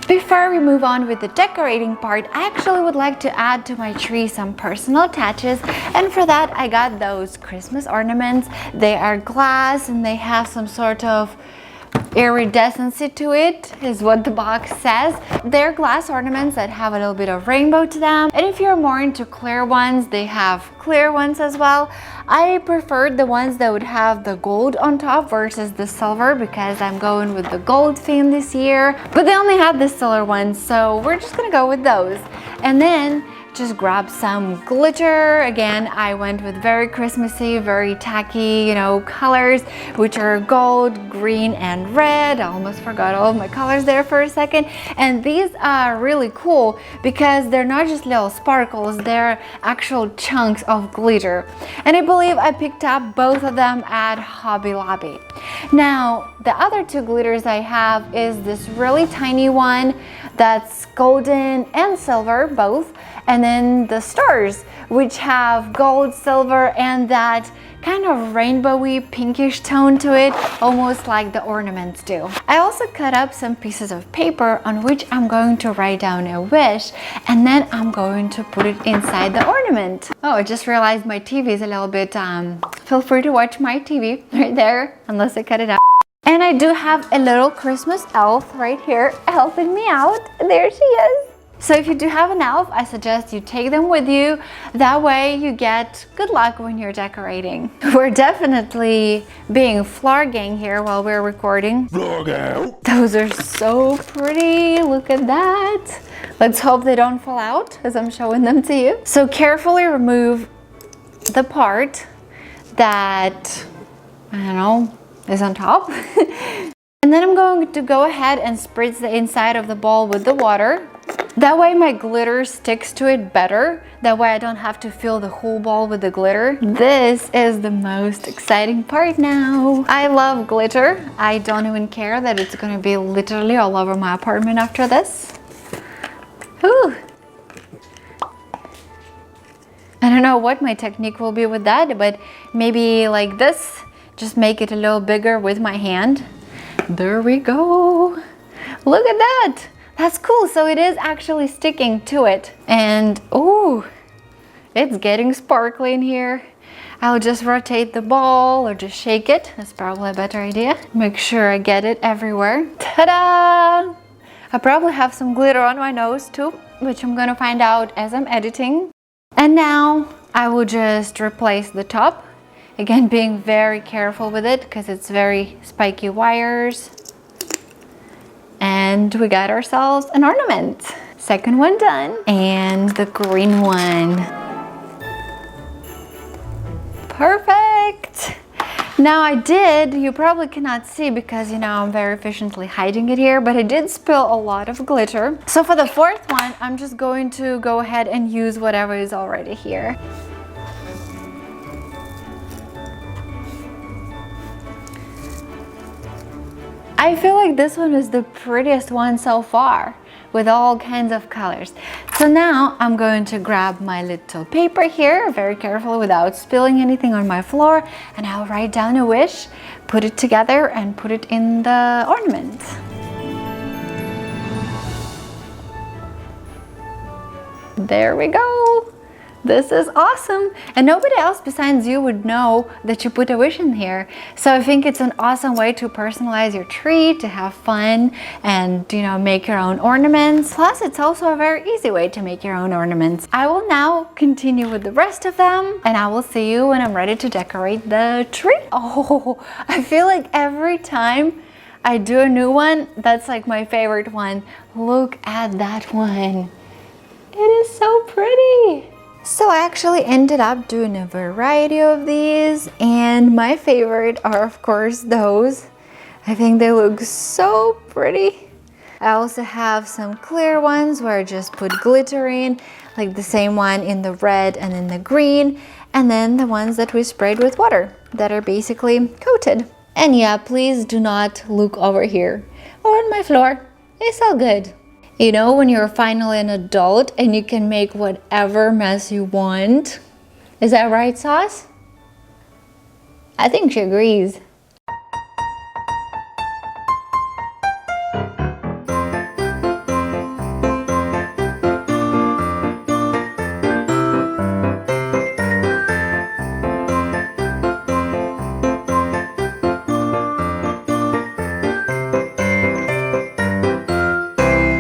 Before we move on with the decorating part, I actually would like to add to my tree some personal touches, and for that I got those Christmas ornaments. They are glass and they have some sort of iridescency to it, is what the box says. They're glass ornaments that have a little bit of rainbow to them, and if you're more into clear ones, they have clear ones as well. I preferred the ones that would have the gold on top versus the silver because I'm going with the gold theme this year, but they only have the silver ones, so we're just gonna go with those. And then just grab some glitter. Again, I went with very Christmassy, very tacky, you know, colors, which are gold, green, and red. I almost forgot all of my colors there for a second. And these are really cool because they're not just little sparkles, they're actual chunks of glitter. And I believe I picked up both of them at Hobby Lobby. Now, the other two glitters I have is this really tiny one that's golden and silver, both. And then the stars, which have gold, silver, and that kind of rainbowy pinkish tone to it, almost like the ornaments do. I also cut up some pieces of paper on which I'm going to write down a wish, and then I'm going to put it inside the ornament. Oh, I just realized my TV is a little bit, feel free to watch my TV right there, unless I cut it out. And I do have a little Christmas elf right here helping me out. There she is. So if you do have an elf, I suggest you take them with you. That way you get good luck when you're decorating. We're definitely being floor gang here while we're recording. Those are so pretty. Look at that. Let's hope they don't fall out as I'm showing them to you. So carefully remove the part that, I don't know, is on top. And then I'm going to go ahead and spritz the inside of the ball with the water. That way my glitter sticks to it better. That way I don't have to fill the whole ball with the glitter. This is the most exciting part now. I love glitter. I don't even care that it's gonna be literally all over my apartment after this. Whew. I don't know what my technique will be with that, but maybe like this. Just make it a little bigger with my hand. There we go. Look at that. That's cool. So it is actually sticking to it. And oh, it's getting sparkly in here. I'll just rotate the ball or just shake it. That's probably a better idea. Make sure I get it everywhere. Ta-da! I probably have some glitter on my nose too, which I'm gonna find out as I'm editing. And now I will just replace the top. Again, being very careful with it because it's very spiky wires. And we got ourselves an ornament. Second one done. And the green one. Perfect. Now I did, you probably cannot see because, you know, I'm very efficiently hiding it here, but I did spill a lot of glitter. So for the fourth one, I'm just going to go ahead and use whatever is already here. I feel like this one is the prettiest one so far with all kinds of colors. So now I'm going to grab my little paper here, very carefully without spilling anything on my floor, and I'll write down a wish, put it together and put it in the ornament. There we go. This is awesome, and nobody else besides you would know that you put a wish in here. So I think it's an awesome way to personalize your tree, to have fun and, you know, make your own ornaments. Plus it's also a very easy way to make your own ornaments. I will now continue with the rest of them, and I will see you when I'm ready to decorate the tree. Oh, I feel like every time I do a new one, that's like my favorite one. Look at that one. It is so pretty. So I actually ended up doing a variety of these, and my favorite are of course those. I think they look so pretty. I also have some clear ones where I just put glitter in, like the same one in the red and in the green, and then the ones that we sprayed with water that are basically coated. And yeah, please do not look over here or on my floor. It's all good. You know, when you're finally an adult and you can make whatever mess you want. Is that right, Sauce? I think she agrees.